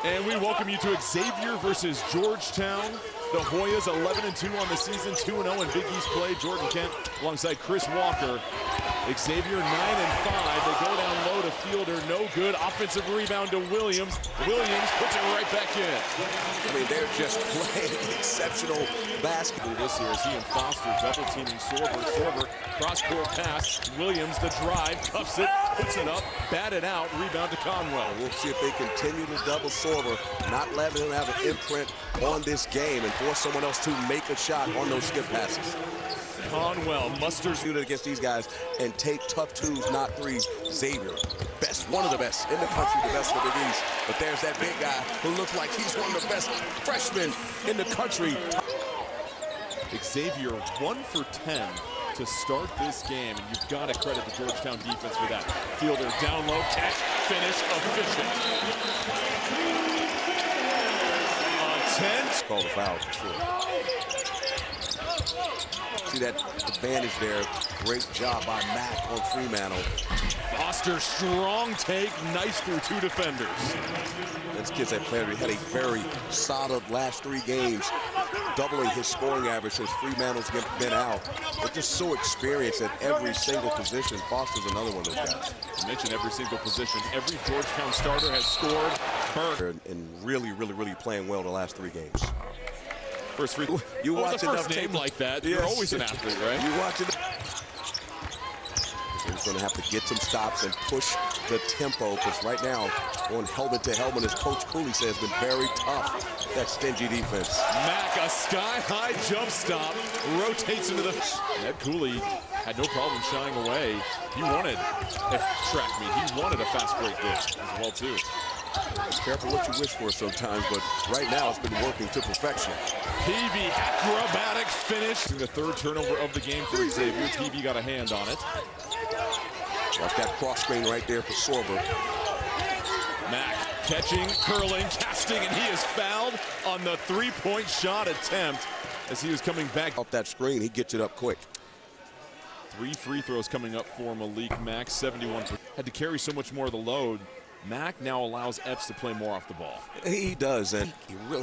And we welcome you to Xavier versus Georgetown. The Hoyas 11-2 on the season, 2-0 in Big East play. Jordan Kent alongside Chris Walker. Xavier 9-5. They go down low to Fielder, no good. Offensive rebound to Williams. Williams puts it right back in. I mean, they're just playing exceptional basketball this year as he and Foster double teaming Sorber. Sorber cross-court pass. Williams the drive, cuffs it, puts it up, batted out, rebound to Conwell. We'll see if they continue to double Sorber, not letting him have an imprint on this game and force someone else to make a shot on those skip passes. Conwell musters it against these guys and take tough twos, not threes. Xavier, one of the best in the country, the best in the Big East. But there's that big guy who looks like he's one of the best freshmen in the country. Xavier 1 for 10 to start this game, and you've got to credit the Georgetown defense for that. Fielder down low, catch, finish, efficient. On 10. Call the foul for sure. See that advantage there. Great job by Mack on Fremantle. Foster, strong take, nice through two defenders. Those kids that played had a very solid last 3 games, doubling his scoring average since Fremantle's been out. They're just so experienced at every single position. Foster's another one of those guys. You mentioned every single position. Every Georgetown starter has scored. And really playing well the last 3 games. First free. You watch the first name like that, yes. You're always an athlete, right? You watch it. He's going to have to get some stops and push the tempo, because right now, going helmet to helmet, as Coach Cooley says, been very tough. That stingy defense. Mack, a sky-high jump stop, rotates into the. Ned Cooley had no problem shying away. He wanted a track meet. He wanted a fast break dish as well too. Be careful what you wish for sometimes, but right now it's been working to perfection. Peavy, acrobatic finish. The 3rd turnover of the game for Xavier. Peavy got a hand on it. Watch that cross screen right there for Sorber. Mack catching, curling, casting, and he is fouled on the 3-point shot attempt as he was coming back. Off that screen, he gets it up quick. 3 free throws coming up for Malik Mack, 71%. Had to carry so much more of the load. Mack now allows Epps to play more off the ball. He does, and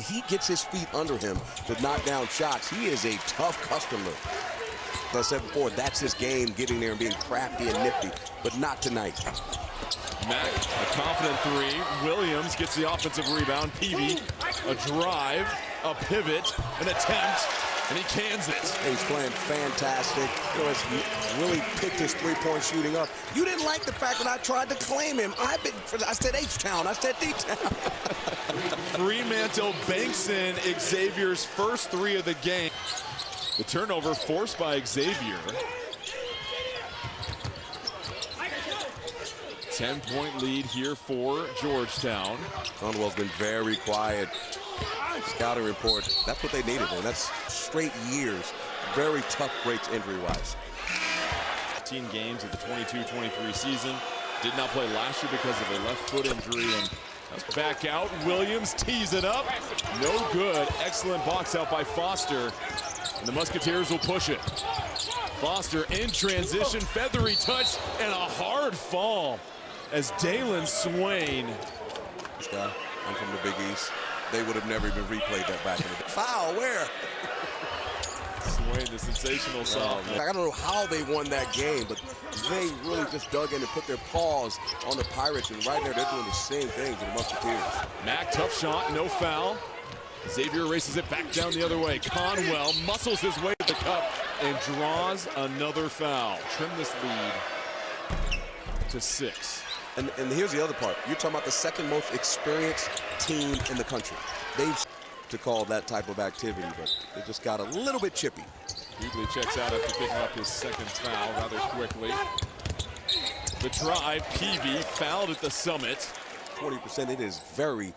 he gets his feet under him to knock down shots. He is a tough customer. As I said before, that's his game, getting there and being crafty and nifty, but not tonight. Mack, a confident 3. Williams gets the offensive rebound. Peavy, a drive, a pivot, an attempt, and he cans it. He's playing fantastic. You know, he's really picked his 3-point shooting up. You didn't like the fact that I tried to claim him. I said H-Town. I said D-Town. Fremantle banks in Xavier's first 3 of the game. The turnover forced by Xavier. 10-point lead here for Georgetown. Conwell's been very quiet. Scouting report, that's what they needed, man. That's straight years. Very tough breaks injury-wise. 15 games of the 22-23 season. Did not play last year because of a left foot injury. And back out. Williams tees it up. No good. Excellent box out by Foster. And the Musketeers will push it. Foster in transition. Feathery touch and a hard fall as Dalen Swain. This guy, I'm from the Big East. They would have never even replayed that back in the day. Foul, where? Swain, the sensational sophomore. I don't know how they won that game, but they really just dug in and put their paws on the Pirates, and right there, they're doing the same thing to the Musketeers. Mack, tough shot, no foul. Xavier races it back down the other way. Conwell muscles his way to the cup and draws another foul. Trim this lead to 6. And here's the other part. You're talking about the 2nd most experienced team in the country. They've to call that type of activity, but they just got a little bit chippy. Hughley checks out after picking up his 2nd foul rather quickly. The drive, Peavy fouled at the summit. 20%, it is very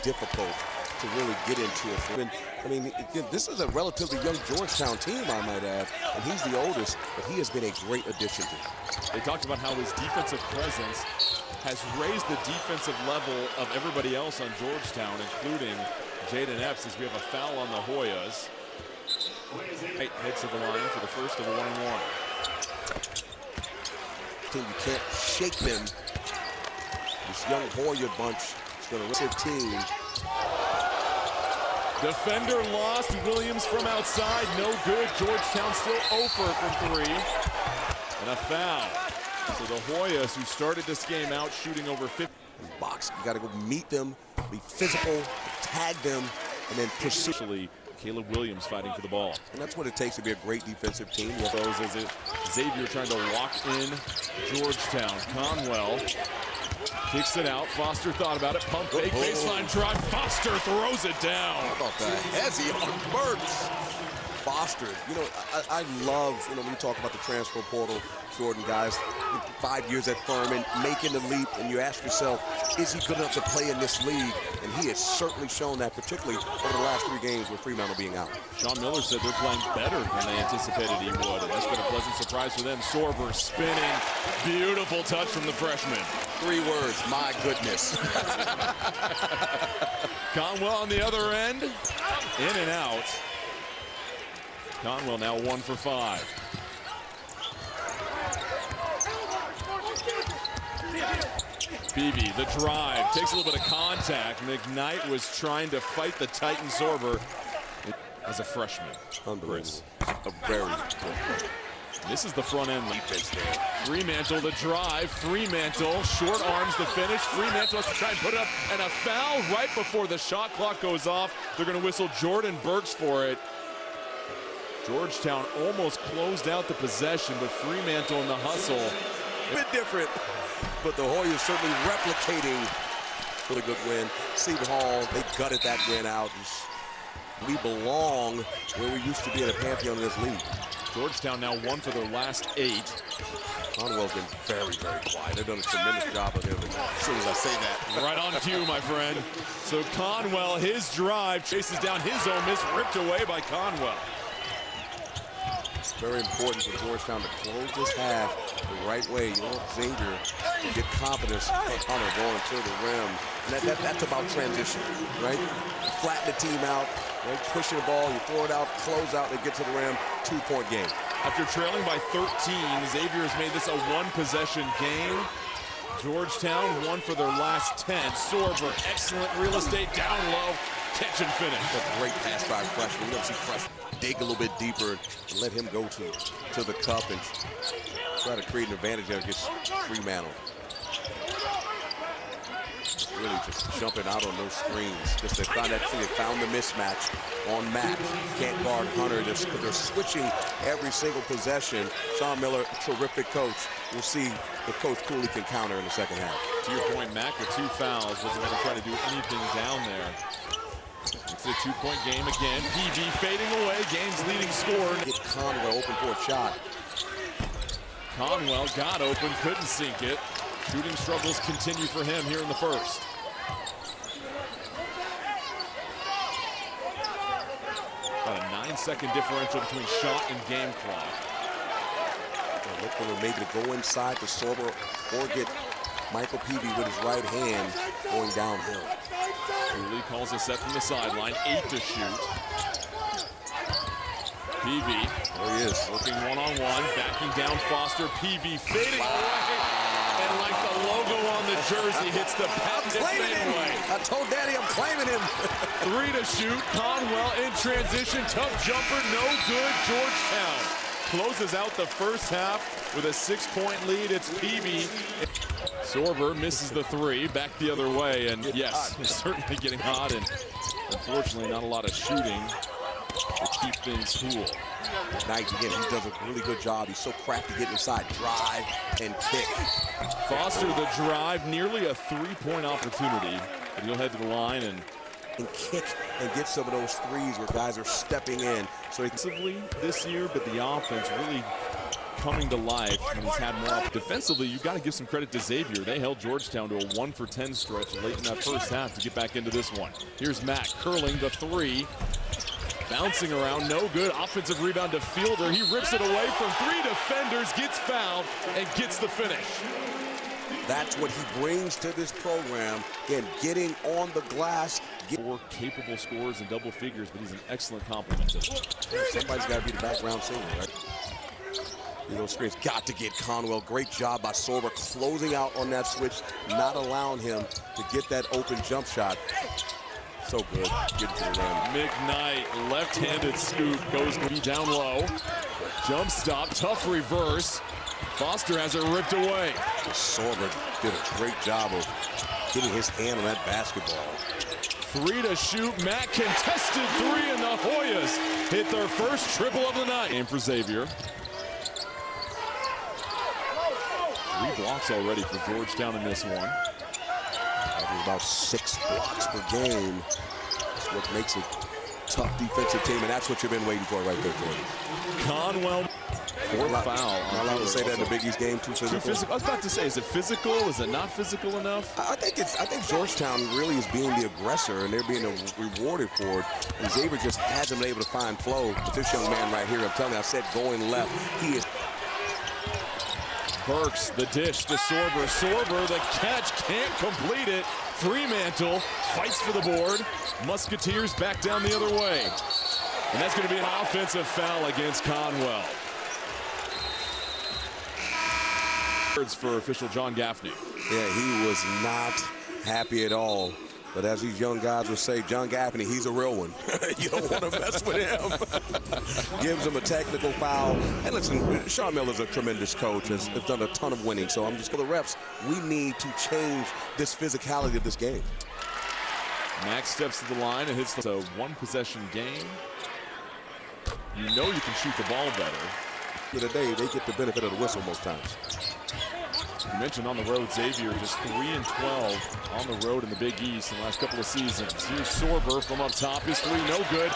difficult to really get into it. I mean, this is a relatively young Georgetown team, I might add, and he's the oldest, but he has been a great addition to it. They talked about how his defensive presence has raised the defensive level of everybody else on Georgetown, including Jaden Epps, as we have a foul on the Hoyas. Right, heads to the line for the first of a 1-and-1. You can't shake them. This young Hoya bunch It's going to 15. Defender lost. Williams from outside. No good. Georgetown still 0 from 3. And a foul. So the Hoyas, who started this game out shooting over 50. Box. You got to go meet them, be physical, tag them, and then pursue. Caleb Williams fighting for the ball. And that's what it takes to be a great defensive team. Those as it Xavier trying to walk in Georgetown. Conwell kicks it out. Foster thought about it. Pump fake, baseline drive. Foster throws it down. How about that? Hezzy on Burks. Foster, you know, I love, you know, when you talk about the transfer portal, Jordan, guys, 5 years at Furman, making the leap, and you ask yourself, is he good enough to play in this league? And he has certainly shown that, particularly over the last 3 games with Fremantle being out. Sean Miller said they're playing better than they anticipated he would, and that's been a pleasant surprise for them. Sorber spinning, beautiful touch from the freshman. 3 words, my goodness. Conwell on the other end, in and out. Conwell now 1 for 5. Beebe, the drive, takes a little bit of contact. McKnight was trying to fight the Titan Sorber as a freshman. Unbelievable. A very good. This is the front end defense there. Fremantle, the drive. Fremantle, short arms the finish. Fremantle has to try and put it up, and a foul right before the shot clock goes off. They're going to whistle Jordan Burks for it. Georgetown almost closed out the possession, but Fremantle in the hustle. A bit different, but the Hoyas certainly replicating really good win. Seton Hall, they gutted that win out. We belong where we used to be at a pantheon in this league. Georgetown now 1 for their last 8. Conwell's been very, very quiet. They've done a tremendous job of him. As soon as I say that. Right on cue, my friend. So Conwell, his drive, chases down his own miss, ripped away by Conwell. It's very important for Georgetown to close this half the right way. You want Xavier to get confidence on going to the rim. And that's about transition, right? Flatten the team out, right? Pushing the ball, you throw it out, close out, they get to the rim, 2-point game. After trailing by 13, Xavier has made this a 1-possession game. Georgetown 1 for their last 10. Sorber, excellent real estate, down low, catch and finish. A great pass by freshman. You don't see freshmen dig a little bit deeper and let him go to the cup and try to create an advantage there against Fremantle. Really just jumping out on those screens. Just they found the mismatch on Matt. Can't guard Hunter because they're switching every single possession. Sean Miller, terrific coach. We'll see if Coach Cooley can counter in the second half. To your point, Mack with 2 fouls wasn't going to try to do anything down there. It's a 2-point game again. PG fading away, game's leading scorer. Get Conwell open for a shot. Conwell got open, couldn't sink it. Shooting struggles continue for him here in the first. About a 9-second differential between shot and game clock. Look for him maybe to go inside to Sorber or get Michael Peavy with his right hand going downhill. Cooley calls a set from the sideline, 8 to shoot. Peavy, there he is, working one-on-one, backing down Foster. Peavy fading away, and like the logo on the jersey, hits the patented fadeaway. I told Daddy I'm claiming him. 3 to shoot. Conwell in transition, tough jumper, no good. Georgetown closes out the first half with a 6-point lead. It's Peavy. Sorber misses the 3, back the other way, and yes, it's certainly getting hot, and unfortunately not a lot of shooting to keep things cool. Knight, again, he does a really good job. He's so crafty getting inside, drive and kick. Foster the drive, nearly a 3-point opportunity, but he'll head to the line and kick and get some of those threes where guys are stepping in. So defensively this year, but the offense really coming to life when he's had more. Defensively, you've got to give some credit to Xavier. They held Georgetown to a 1 for 10 stretch late in that first half to get back into this one. Here's Matt curling the 3. Bouncing around, no good. Offensive rebound to Fielder. He rips it away from 3 defenders, gets fouled, and gets the finish. That's what he brings to this program. Again, getting on the glass. 4 capable scorers in double figures, but he's an excellent complement to them. Somebody's got to be the background singer, right? Those screens got to get Conwell. Great job by Sorber closing out on that switch, not allowing him to get that open jump shot. So good. Getting to the rim. McKnight, left-handed scoop, goes to be down low. Jump stop, tough reverse. Foster has it ripped away. Sorber did a great job of getting his hand on that basketball. 3 to shoot. Mack contested 3, and the Hoyas hit their first triple of the night. Game for Xavier. 3 blocks already for Georgetown in this one. About 6 blocks per game. That's what makes it a tough defensive team, and that's what you've been waiting for right there, Jordan. Conwell, 4th foul. Not allowed to say that in the Big East game. Too physical. Too physical. I was about to say, is it physical? Is it not physical enough? I think Georgetown really is being the aggressor, and they're being rewarded for it. And Xavier just hasn't been able to find flow. But this young man right here, I'm telling you, I said going left. He is. Burks, the dish to Sorber. Sorber, the catch, can't complete it. Fremantle fights for the board. Musketeers back down the other way. And that's going to be an offensive foul against Conwell. Words for official John Gaffney. Yeah, he was not happy at all. But as these young guys would say, John Gaffney, he's a real one. You don't want to mess with him. Gives him a technical foul. And listen, Sean Miller's a tremendous coach, has done a ton of winning. So I'm just for the refs, we need to change this physicality of this game. Max steps to the line and hits a 1-possession game. You know you can shoot the ball better. Today, they get the benefit of the whistle most times. You mentioned on the road, Xavier just 3-12 on the road in the Big East in the last couple of seasons. Here's Sorber from up top. His 3 no good.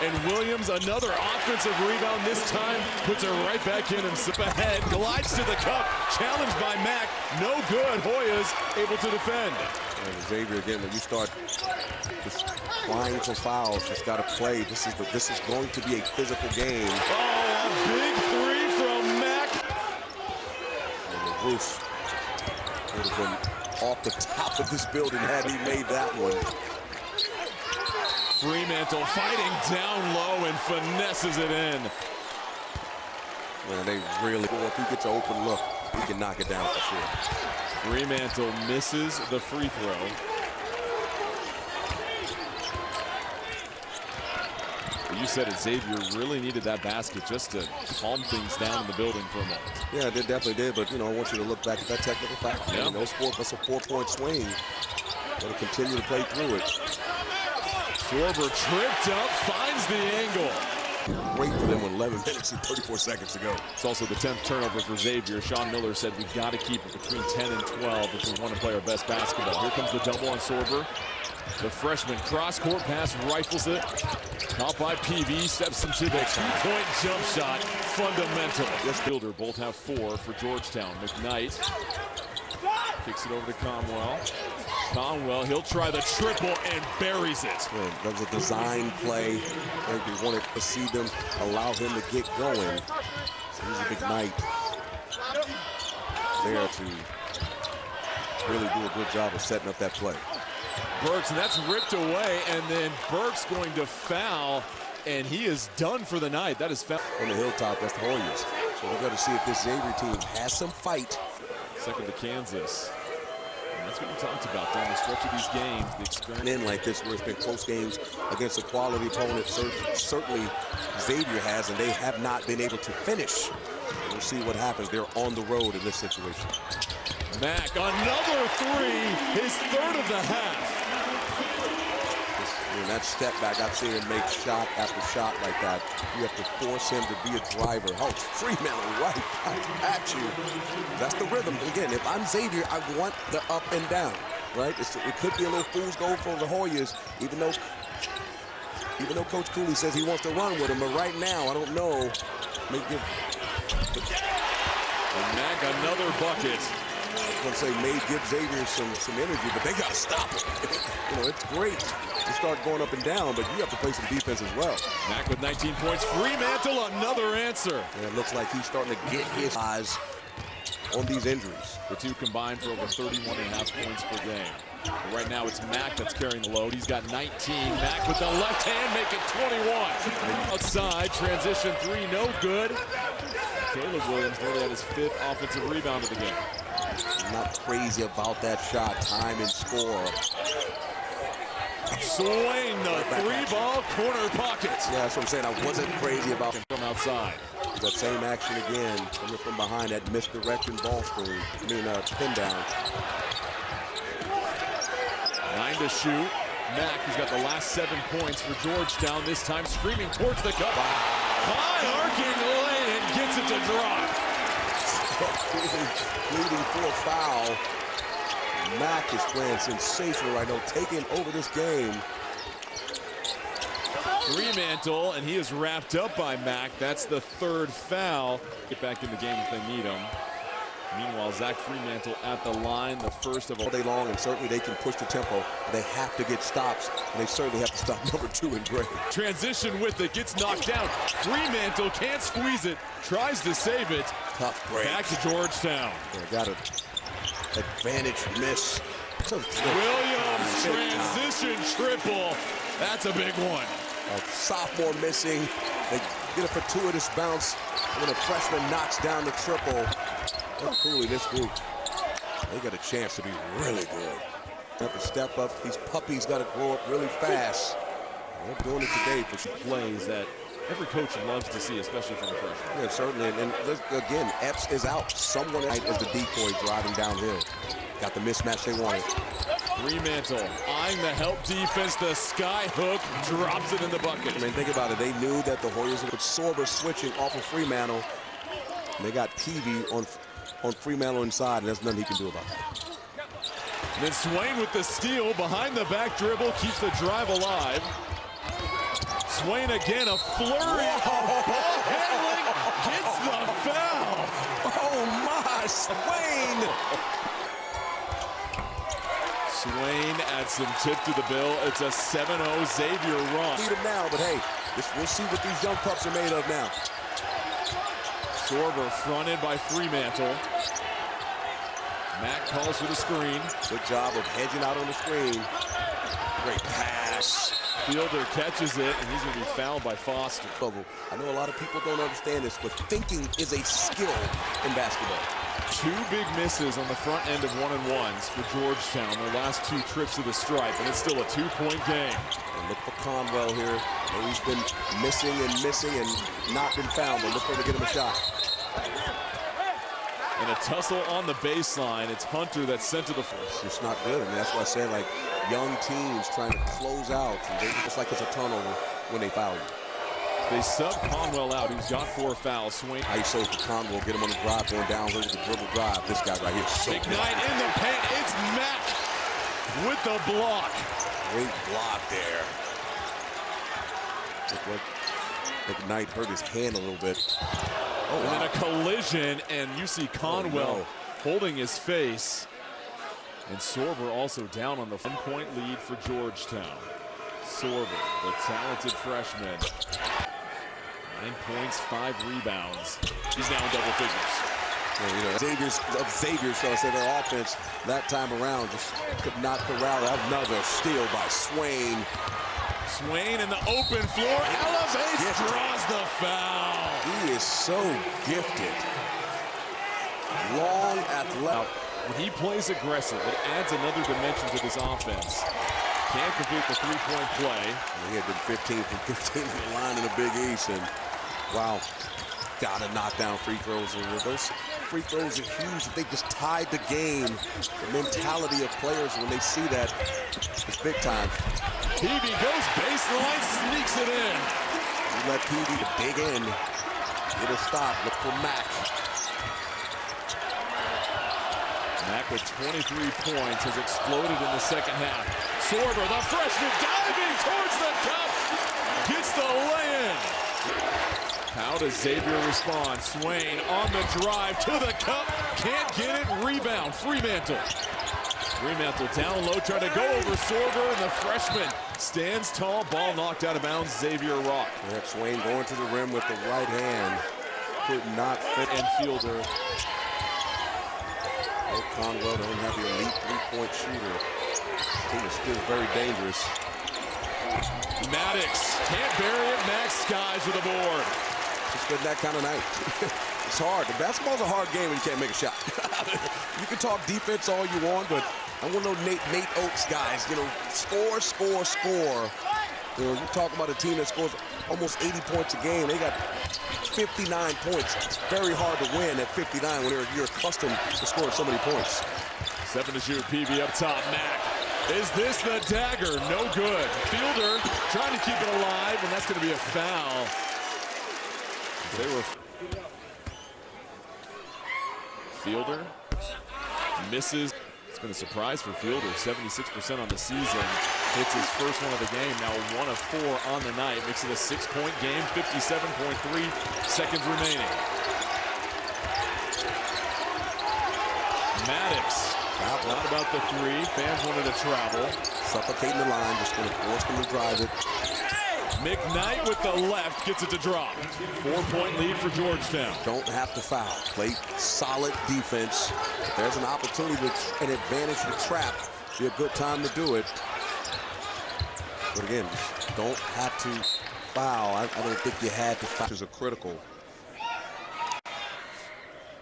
And Williams, another offensive rebound. This time puts it right back in and sip ahead. Glides to the cup. Challenged by Mack. No good. Hoyas able to defend. And Xavier, again, when you start just flying for fouls, just got to play. This is going to be a physical game. Oh, a big 3 from Mack. And the roof would have been off the top of this building had he made that one. Fremantle fighting down low and finesses it in. Man, they really, if he gets an open look, he can knock it down for sure. Fremantle misses the free throw. You said it, Xavier really needed that basket just to calm things down in the building for a moment. Yeah, they definitely did, but, you know, I want you to look back at that technical foul. Yeah. You know, that's a 4-point swing. Got to continue to play through it. Sorber tripped up, finds the angle. Great for them with 11 minutes and 34 seconds to go. It's also the 10th turnover for Xavier. Sean Miller said we've got to keep it between 10 and 12 if we want to play our best basketball. Here comes the double on Sorber. The freshman cross-court pass rifles it. Caught by PV, steps into the 2-point jump shot. Fundamental. Yes, Builder, both have 4 for Georgetown. McKnight kicks it over to Conwell. Conwell, he'll try the triple and buries it. Well, that was a design play. They wanted to see them allow him to get going. So he's a big night there to really do a good job of setting up that play. Burks, and that's ripped away, and then Burks going to foul, and he is done for the night. That is foul. On the hilltop, that's the Hoyas. So we're going to see if this Xavier team has some fight. Second to Kansas. And that's what you talked about down the stretch of these games, the experience. In like this, where it's been close games against a quality opponent, certainly Xavier has, and they have not been able to finish. We'll see what happens. They're on the road in this situation. Mack, another 3, his 3rd of the half. And that step back, I've seen him make shot after shot like that. You have to force him to be a driver. Oh, Fremantle right at you. That's the rhythm. Again, if I'm Xavier, I want the up and down, right? It could be a little fool's gold for the Hoyas, even though Coach Cooley says he wants to run with him. But right now, I don't know. And Mack, another bucket. I was going to say, may give Xavier some energy, but they got to stop it. You know, it's great to start going up and down, but you have to play some defense as well. Mack with 19 points. Fremantle, another answer. And it looks like he's starting to get his eyes on these injuries. The two combined for over 31.5 points per game. But right now, it's Mack that's carrying the load. He's got 19. Mack with the left hand, make it 21. Outside, transition 3, no good. Caleb Williams nearly had his 5th offensive rebound of the game. I'm not crazy about that shot. Time and score. Swain, the three-ball corner pocket. Yeah, that's what I'm saying. I wasn't crazy about from outside. that same action again. Coming from behind that misdirection ball screen. Pin down. 9 to shoot. Mack, who's got the last 7 points for Georgetown, this time screaming towards the cup. High arcing lane and gets it to drop. Leading for a foul. Mack is playing sensational right now, taking over this game. Fremantle, and he is wrapped up by Mack. That's the 3rd foul. Get back in the game if they need him. Meanwhile, Zach Fremantle at the line, the first of all day long, and certainly they can push the tempo. They have to get stops, and they certainly have to stop number 2 in Gray. Transition with it, gets knocked down. Fremantle can't squeeze it, tries to save it. Tough break. Back to Georgetown. Yeah, got an advantage miss. Williams, transition triple. That's a big one. A sophomore missing. They get a fortuitous bounce when a freshman knocks down the triple. Coolly, this group, they got a chance to be really good. They have to step up. These puppies got to grow up really fast. They're doing it today for some plays that every coach loves to see, especially from the freshman. Yeah, certainly. And again, Epps is out. Someone as the decoy driving downhill. Got the mismatch they wanted. Fremantle eyeing the help defense. The sky hook drops it in the bucket. I mean, think about it. They knew that the Warriors would Sorber switching off of Fremantle. And they got Peavy on Fremantle inside, and there's nothing he can do about that. And then Swain with the steal, behind the back dribble, keeps the drive alive. Swain again, a flurry of ball handling, gets the foul. Oh my, Swain! Swain adds some tip to the bill. It's a 7-0 Xavier run. Need him now, but hey, we'll see what these young pups are made of now. Sorber fronted by Fremantle. Mack calls for the screen. Good job of hedging out on the screen. Great pass. Fielder catches it, and he's going to be fouled by Foster. I know a lot of people don't understand this, but thinking is a skill in basketball. 2 big misses on the front end of 1-and-1s for Georgetown. Their last 2 trips to the stripe, and it's still a 2-point game. And look for Conwell here. He's been missing and not been found, but look for him to get him a shot. And a tussle on the baseline. It's Hunter that's sent to the floor. It's not good. I mean, that's why I said, like, young teams trying to close out. And it's like it's a turnover when they foul you. They sub Conwell out. He's got 4 fouls. Swain. ISO for Conwell. Get him on the drive, going down with the dribble drive. This guy right here. So McKnight in the paint. It's Mack with the block. Great block there. McKnight hurt his hand a little bit. Oh, and wow. then a collision, and you see Conwell holding his face. And Sorber also down on the 1-point lead for Georgetown. Sorber, the talented freshman. 9 points, 5 rebounds. He's now in double figures. Yeah, Xavier, so I say their offense that time around just could not corral. Another steal by Swain. Swain in the open floor, elevates, draws the foul. He is so gifted. Long athletic. When he plays aggressive, it adds another dimension to this offense. Can't complete the 3-point play. He had been 15 from 15 in the line in the Big East, and wow, gotta knock down free throws. And those free throws are huge. They just tied the game. The mentality of players when they see that, it's big time. Peavy goes baseline, sneaks it in. You let Peavy dig in, get a stop, look for Mack. Mack with 23 points has exploded in the second half. Sorber, the freshman, diving towards the cup, gets the lay-in. How does Xavier respond? Swain on the drive to the cup, can't get it, rebound, Fremantle. Fremantle down low, trying to go over Sorber, and the freshman stands tall, ball knocked out of bounds, Xavier Rock. Yeah, Swain going to the rim with the right hand, could not fit. And Fielder. Conwell don't have the elite 3-point shooter. He is still very dangerous. Maddox can't bury it. Max skies with a board. It's been that kind of night. It's hard. The basketball's a hard game when you can't make a shot. You can talk defense all you want, but I'm one of those Nate Oates guys. You know, score, score, score. You know, you're talking about a team that scores almost 80 points a game. They got 59 points. It's very hard to win at 59 when you're accustomed to scoring so many points. 7 to shoot. PV up top. Mack. Is this the dagger? No good. Fielder trying to keep it alive, and that's going to be a foul. They were. Fielder misses. It's been a surprise for Fielder. 76% on the season. Hits his first one of the game. Now 1 of 4 on the night. Makes it a 6-point game. 57.3 seconds remaining. Maddox. Not about the 3. Fans wanted to travel. Suffocating the line. Just going to force them to drive it. McKnight with the left gets it to drop. 4-point lead for Georgetown. Don't have to foul. Play solid defense. If there's an opportunity, an advantage to trap, be a good time to do it. But again, don't have to foul. I don't think you had to foul. Is a critical.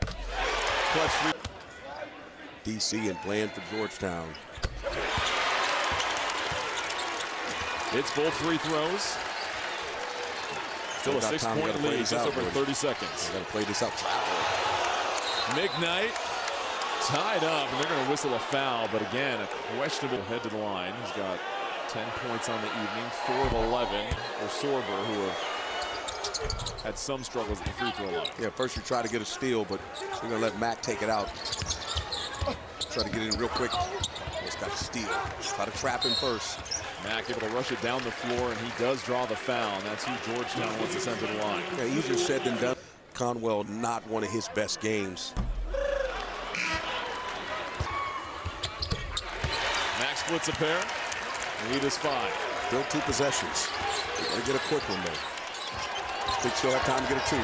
Clutch free. DC and playing for Georgetown. It's both free throws. Still a 6-point lead, just over 30 seconds. Got to play this out. McKnight tied up, and they're going to whistle a foul. But again, a questionable head to the line. He's got 10 points on the evening, 4 of 11 for Sorber, who have had some struggles at the free throw line. Yeah, first you try to get a steal, but you're going to let Mack take it out. Try to get it in real quick. Just got to steal. Try to trap him first. Mack able to rush it down the floor, and he does draw the foul, and that's who Georgetown wants to send to the line. Yeah, easier said than done. Conwell, not one of his best games. Mack splits a pair. Lead is 5. Still 2 possessions. Gotta get a quick one, though. Think still have time to get a 2.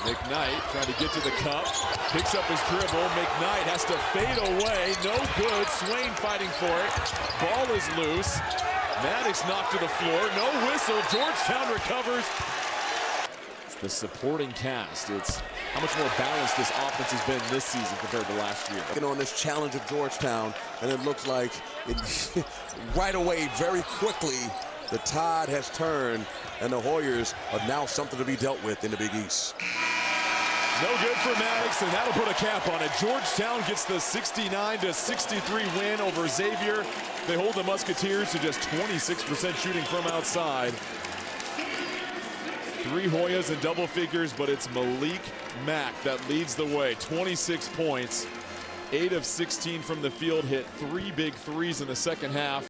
McKnight trying to get to the cup. Picks up his dribble. McKnight has to fade away. No good. Swain fighting for it. Ball is loose. Maddox knocked to the floor. No whistle. Georgetown recovers. It's the supporting cast. It's how much more balanced this offense has been this season compared to last year. On this challenge of Georgetown, and it looks like right away, very quickly, the tide has turned, and the Hoyers are now something to be dealt with in the Big East. No good for Maddox, and that'll put a cap on it. Georgetown gets the 69-63 win over Xavier. They hold the Musketeers to just 26% shooting from outside. 3 Hoyas in double figures, but it's Malik Mack that leads the way. 26 points, 8 of 16 from the field, hit 3 big threes in the second half.